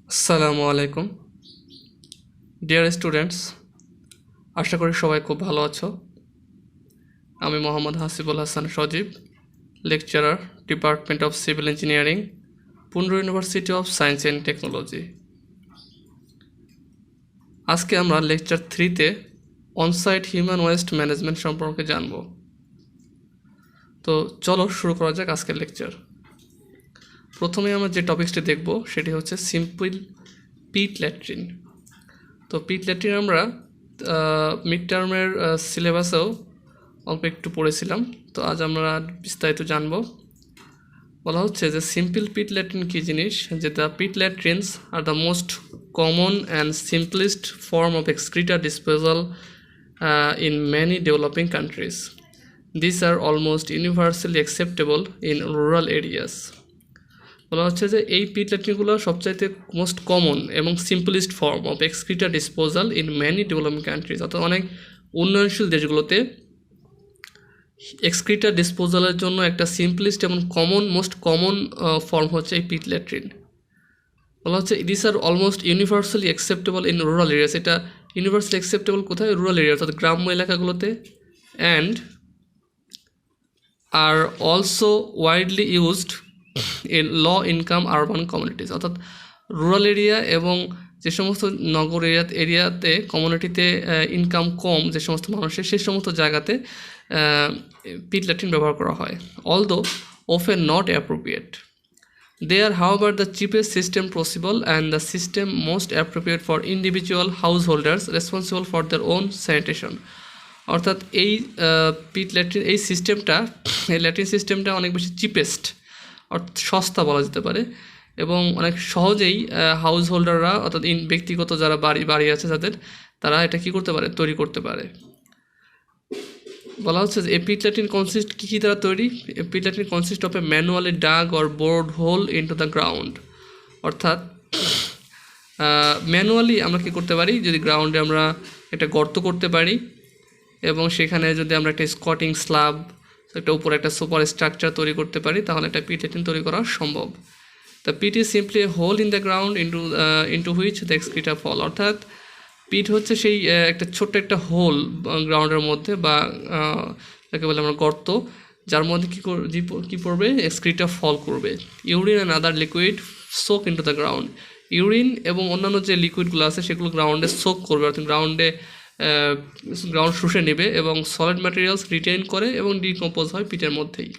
আসসালামু আলাইকুম dear students, আশা করি সবাই খুব ভালো আছো। আমি Mohammad Hasibul Hasan Sajib, lecturer, department of civil engineering, Pundra university of science and technology. আজকে আমরা লেকচার 3-তে অনসাইট হিউম্যান ওয়েস্ট ম্যানেজমেন্ট সম্পর্কে জানব। তো চলো শুরু করা যাক আজকের লেকচার। প্রথমে আমরা যে টপিকসটি দেখব সেটি হচ্ছে সিম্পল পিট ল্যাট্রিন। তো পিট ল্যাট্রিন আমরা মিড টার্মের সিলেবাসেও অল্প একটু পড়েছিলাম। তো আজ আমরা বিস্তারিত জানব। বলা হচ্ছে যে সিম্পল পিট ল্যাট্রিন কী জিনিস, যে the pit latrines are the most common and simplest form of excreta disposal in many developing countries. This are almost universally acceptable in rural areas. বলা হচ্ছে যে এই পিট ল্যাট্রিনগুলো সবচাইতে মোস্ট কমন এবং simplest form of excreta disposal in many developing countries, অর্থাৎ অনেক উন্নয়নশীল দেশগুলোতে এক্সক্রিটা ডিসপোজালের জন্য একটা সিম্পলেস্ট এবং মোস্ট কমন ফর্ম হচ্ছে এই পিট ল্যাট্রিন। বলা হচ্ছে this are almost universally acceptable in rural areas. এটা ইউনিভার্সালি অ্যাকসেপ্টেবল কোথায়? রুরাল এরিয়া, অর্থাৎ গ্রাম্য এলাকাগুলোতে। And are also widely used in low income urban communities, অর্থাৎ রুরাল এরিয়া এবং যে সমস্ত নগর এরিয়াতে কমিউনিটিতে ইনকাম কম যে সমস্ত মানুষের, সেই সমস্ত জায়গাতে পিট ল্যাট্রিন ব্যবহার করা হয়। Although often not appropriate. They are however the cheapest system possible and the system most appropriate for individual householders responsible for their own sanitation. অর্থাৎ এই পিট ল্যাট্রিন এই ল্যাট্রিন সিস্টেমটা অনেক বেশি চিপেস্ট, অর্থাৎ সস্তা বলা যেতে পারে, এবং অনেক সহজেই হাউস হোল্ডাররা, অর্থাৎ ব্যক্তিগত যারা বাড়ি আছে যাদের, তারা এটা কী করতে পারে? তৈরি করতে পারে। বলা হচ্ছে যে পিট ল্যাট্রিন কনসিস্ট কী দ্বারা তৈরি? Pit latrine consist of a manually dug or bored hole into the ground. অর্থাৎ ম্যানুয়ালি আমরা কী করতে পারি? যদি গ্রাউন্ডে আমরা একটা গর্ত করতে পারি এবং সেখানে যদি আমরা একটা স্কটিং স্ল্যাব, একটা উপরে একটা সুপার স্ট্রাকচার তৈরি করতে পারি, তাহলে একটা পিট ল্যাট্রিন তৈরি করা সম্ভব। The pit is simply a hole in the ground into which the excreta fall. অর্থাৎ পিট হচ্ছে সেই একটা ছোট্ট একটা হোল গ্রাউন্ডের মধ্যে, বা যাকে বলে আমরা গর্ত, যার মধ্যে কী পড়বে? এক্সক্রিটা ফল করবে। Urine and other liquid soak into the ground. Urine এবং অন্যান্য যে লিকুইডগুলো আছে সেগুলো গ্রাউন্ডে সোক করবে, অর্থাৎ গ্রাউন্ড শুষে নেবে এবং সলিড ম্যাটেরিয়ালস রিটেইন করে এবং ডিকম্পোজ হয় পিটের মধ্যেই।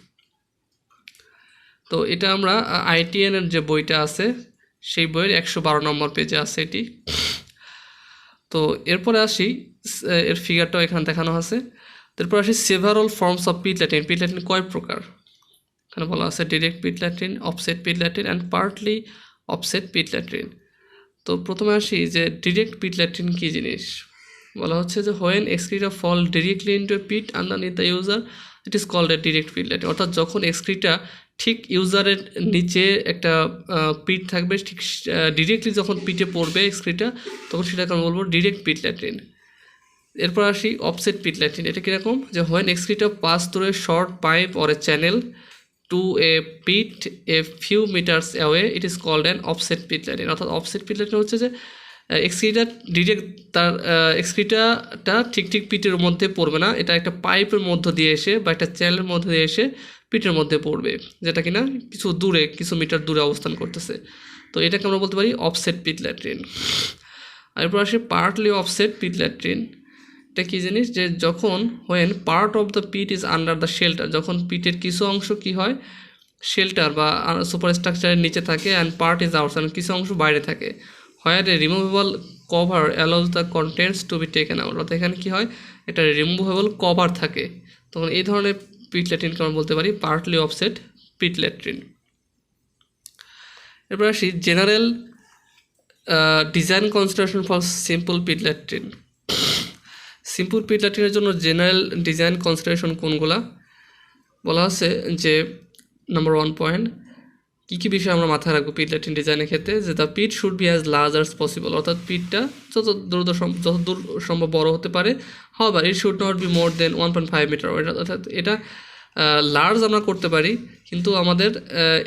তো এটা আমরা ITN-এর যে বইটা আছে সেই বইয়ের 112 নম্বর পেজে আছে এটি। তো এরপরে আসি, এর ফিগারটাও এখানে দেখানো আছে। তারপর আসি several forms of pit latrine. Pit latrine কয় প্রকার? এখানে বলা আছে direct pit latrine, offset pit latrine and partly offset pit latrine. তো প্রথমে আসি যে ডিরেক্ট পিট ল্যাট্রিন কী জিনিস। বলা হচ্ছে যে when excreta fall directly into a pit underneath the user, it is called a direct pit latrine. অর্থাৎ যখন এক্সক্রিটা ঠিক ইউজারের নিচে একটা পিট থাকবে, ঠিক ডিরেক্টলি যখন পিটে পড়বে এক্সক্রিটা, তখন সেটাকে আমরা বলবো ডিরেক্ট পিট ল্যাট্রিন। এরপর আসি অফসেট পিট ল্যাট্রিন। এটা কীরকম? যে when excreta pass through a short pipe or a channel to a pit a few metres away, it is called an offset pit latrine. অর্থাৎ অফসেট পিট ল্যাট্রিন হচ্ছে যে এক্সক্রিটা direct তার এক্সক্রিটাটা ঠিক পিটের মধ্যে পড়বে না, এটা একটা পাইপের মধ্য দিয়ে এসে বা একটা চ্যানেলের মধ্যে দিয়ে এসে পিটের মধ্যে পড়বে, যেটা কিনা কিছু মিটার দূরে অবস্থান করতেছে। তো এটাকে আমরা বলতে পারি অফসেট পিট ল্যাট্রিন। এরপর আসে পার্টলি অফসেট পিট ল্যাট্রিন। এটা কী জিনিস? যে যখন when part of the pit is under the shelter, যখন পিটের কিছু অংশ কী হয়? শেল্টার বা সুপার স্ট্রাকচারের নিচে থাকে, অ্যান্ড পার্ট ইজ আউটসাইড, কিছু অংশ বাইরে থাকে। Where a removable cover allows the contents to be taken out. অর্থাৎ এখানে কী হয়? এটা রিমুভেবল কভার থাকে, তখন এই ধরনের পিট ল্যাট্রিনকে আমরা বলতে পারি পার্টলি অফসেট পিট ল্যাট্রিন। এরপর আসি general design consideration for simple pit latrine. Simple pit ল্যাট্রিনের জন্য জেনারেল ডিজাইন কনসিডারেশন কোনগুলা? বলা আছে যে নাম্বার 1 পয়েন্ট, কী বিষয় আমরা মাথায় রাখবো পিট ল্যাট্রিন ডিজাইনের ক্ষেত্রে? যে the pit should be as large as possible. অর্থাৎ পিটটা যত দূর সম্ভব বড় হতে পারে। However it should not be more than 1.5 metre. অর্থাৎ এটা লার্জ আমরা করতে পারি, কিন্তু আমাদের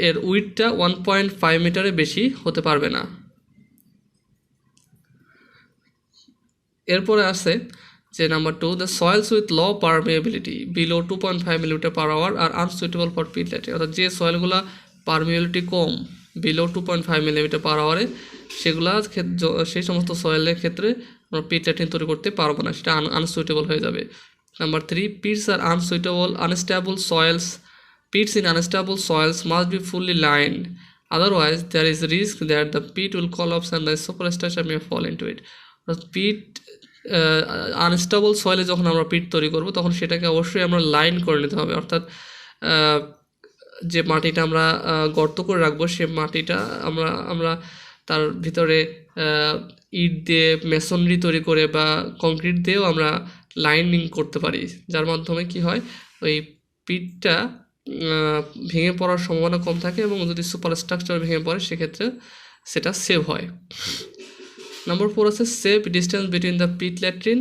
এর উইডটা 1.5 মিটারে বেশি হতে পারবে না। এরপরে আছে যে number 2, the soils with low permeability below 2.5 millimetre per hour are unsuitable for pit latrine, অর্থাৎ যে সয়েলগুলো পারমিয়েবিলিটি কম বিলো 2.5 মিলিমিটার পার আওয়ারে সেগুলা সেই সমস্ত সয়েলের ক্ষেত্রে আমরা পিট ল্যাট্রিন তৈরি করতে পারবো না, সেটা আনসুইটেবল হয়ে যাবে। Number 3, pits are unstable soils, pits in unstable soils must be fully lined, otherwise there is risk that the pit will collapse and the superstructure may fall into it. Pit unstable সয়েলে যখন আমরা পিট তৈরি করব তখন সেটাকে অবশ্যই আমরা line করে নিতে হবে, অর্থাৎ যে মাটিটা আমরা গর্ত করে রাখবো সে মাটিটা আমরা তার ভিতরে ইট দিয়ে মেসনরি তৈরি করে বা কংক্রিট দিয়েও আমরা লাইনিং করতে পারি, যার মাধ্যমে কি হয় ওই পিটটা ভেঙে পড়ার সম্ভাবনা কম থাকে এবং যদি সুপার স্ট্রাকচার ভেঙে পড়ে সেক্ষেত্রে সেটা সেভ হয়। নাম্বার 4 আছে safe distance between the latrine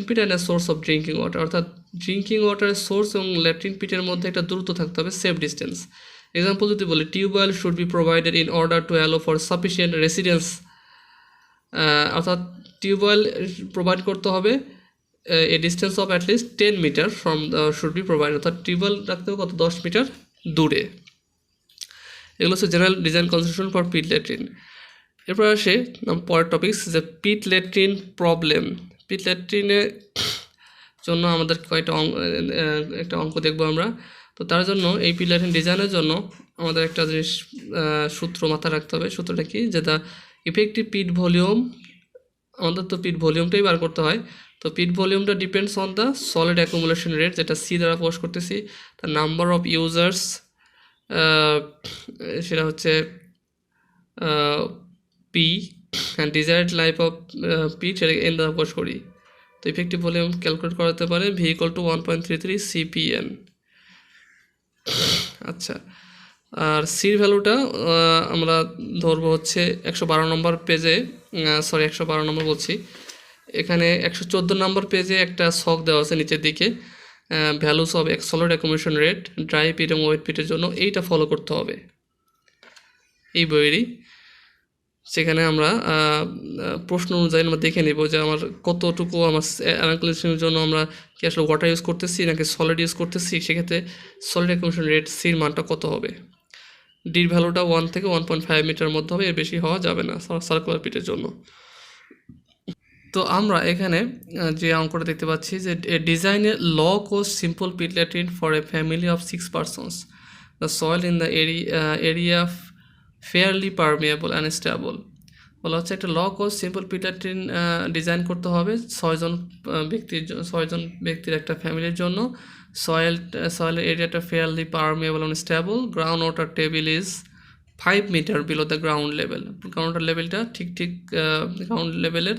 pit and a source of drinking water, অর্থাৎ ড্রিঙ্কিং ওয়াটারের সোর্স এবং ল্যাট্রিন পিটের মধ্যে একটা দূরত্ব থাকতে হবে, সেভ ডিস্টেন্স। এক্সাম্পল যদি বলি, tubewell should be provided in order to allow for sufficient residence, অর্থাৎ টিউবওয়েল প্রোভাইড করতে হবে a distance of at least 10 metre from should be provide, অর্থাৎ টিউবওয়েল রাখতে হবে কত 10 মিটার দূরে। এগুলো হচ্ছে general design conception for pit latrine. এরপর আসে পরের টপিকস যে পিট ল্যাট্রিন প্রবলেম। পিট ল্যাট্রিনের জন্য আমাদের একটা অঙ্ক দেখবো আমরা। তো তার জন্য এই পিট ল্যাট্রিন ডিজাইনের জন্য আমাদের একটা জিনিস সূত্র মাথায় রাখতে হবে। সূত্রটা কি, যে দ্য ইফেক্টিভ পিট ভলিউম, আমাদের তো পিট ভলিউমটাই বার করতে হয়, তো পিট ভলিউমটা depends on the solid accumulation rate, যেটা সি দ্বারা প্রকাশ করতেছি, দ্য নাম্বার অফ ইউজার্স, সেটা হচ্ছে P, and desired life of pit সেটা এন দ্বারা প্রকাশ করি। তো ইফেক্টিভ ভলিউম ক্যালকুলেট করাতে পারে ভি ইকুয়াল টু 1.33 CPN। আচ্ছা, আর সির ভ্যালুটা আমরা ধরবো হচ্ছে 112 নম্বর পেজে, 112 নম্বর বলছি, এখানে 114 নম্বর পেজে একটা ছক দেওয়া আছে নিচের দিকে, values of solid accumulation rate dry pit এবং ওয়েট পিটের জন্য, এইটা ফলো করতে হবে এই বইয়েরই। সেখানে আমরা প্রশ্ন অনুযায়ী আমরা দেখে নেব যে আমার কতটুকু আমার অ্যানালাইসিসের জন্য আমরা কি আসলে ওয়াটার ইউজ করতেছি নাকি সলিড ইউজ করতেছি, সেক্ষেত্রে সলিড অ্যাকুমুলেশন রেট সির মানটা কত হবে। ডির ভ্যালুটা 1 থেকে 1.5 মিটারের মধ্যে হবে, এর বেশি হওয়া যাবে না সার্কুলার পিটের জন্য। তো আমরা এখানে যে অঙ্কটা দেখতে পাচ্ছি যে design a low cost simple pit latrine for a family of 6 persons, the soil in the area fairly permeable and stable. বলা হচ্ছে একটা low cost simple pit latrine design করতে হবে 6জন ব্যক্তির একটা ফ্যামিলির জন্য। সয়েলের এরিয়াটা fairly permeable and stable. Ground water table is 5 metre below the ground level, ground water লেভেলটা ঠিক গ্রাউন্ড লেভেলের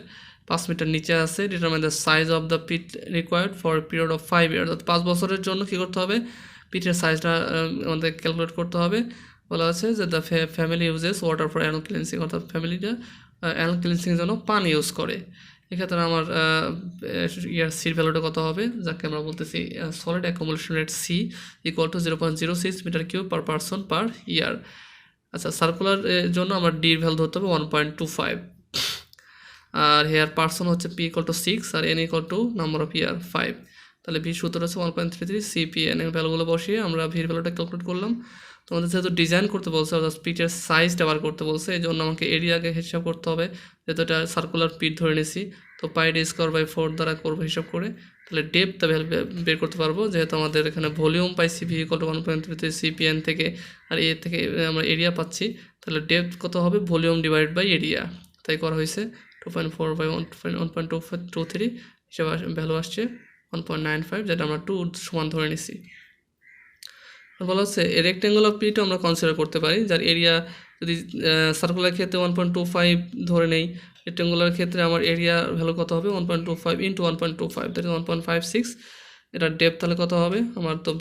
5 মিটার নিচে আছে। Determine the size of the pit required for period of 5 years, অর্থাৎ 5 বছরের জন্য কী করতে হবে, পিটের সাইজটা আমাদের ক্যালকুলেট করতে হবে। বলা আছে যে the family uses water for annual cleansing, অর্থাৎ ফ্যামিলিটা অ্যানুয়াল ক্লিনসিংয়ের জন্য পানি ইউজ করে। এক্ষেত্রে আমার সির ভ্যালুটা কত হবে, যাকে আমরা বলতেছি solid accumulation rate C equal to 0.06 metre cube per person per year. আচ্ছা, সার্কুলার জন্য আমার ডির ভ্যালু ধরতে হবে 1.25, আর হেয়ার পার্সন হচ্ছে পি ইকুয়াল টু 6 আর N equal to number of year 5। তাহলে ভি সূত্র হচ্ছে 1.33 CPN, এর ভ্যালুগুলো বসিয়ে আমরা ভির ভ্যালুটা ক্যালকুলেট করলাম। তোমাদের যেহেতু ডিজাইন করতে বলছে, অর্থাৎ পিটের সাইজটা বার করতে বলছে, এই জন্য আমাকে এরিয়াকে হিসাব করতে হবে, যেহেতু এটা সার্কুলার পিট ধরে নিছি। তো πd²/4 দ্বারা করবো হিসাব করে, তাহলে ডেপথটা বের করতে পারবো, যেহেতু আমাদের এখানে ভলিউম পাইছি ভি ইকুয়াল টু 1.33 CPN থেকে, আর এ থেকে আমরা এরিয়া পাচ্ছি, তাহলে ডেপথ কত হবে, ভলিউম ডিভাইড বাই এরিয়া, তাই করা হয়েছে 2.4/1.23 হিসাবে ভ্যালু আসছে 1.95, যেটা আমরা 2 সমান ধরে নিছি। বলা হচ্ছে রেক্ট্যাঙ্গুলার পিটও আমরা কনসিডার করতে পারি, যার এরিয়া যদি সার্কুলার ক্ষেত্রে 1.25 ধরে নেই, রেক্ট্যাঙ্গুলার ক্ষেত্রে আমার এরিয়া ভ্যালু কত হবে 1.25 ইন্টু 1.25, দ্যাট ইজ 1.56। এটা ডেপথ তাহলে কত হবে, আমার তো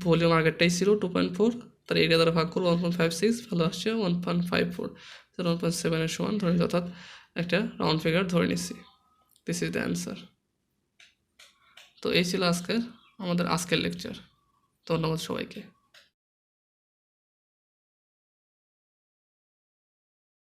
ভলিউম আগেরটাই ছিল 2.4, তার এরিয়া দ্বারা ভাগ করবো 1.56, ভালো আসছে 1.54, 1.7 এর সমান ধরে, অর্থাৎ একটা রাউন্ড ফিগার ধরে নিচ্ছি। This is the answer. তো এই ছিল আমাদের আজকের লেকচার। ধন্যবাদ সবাইকে।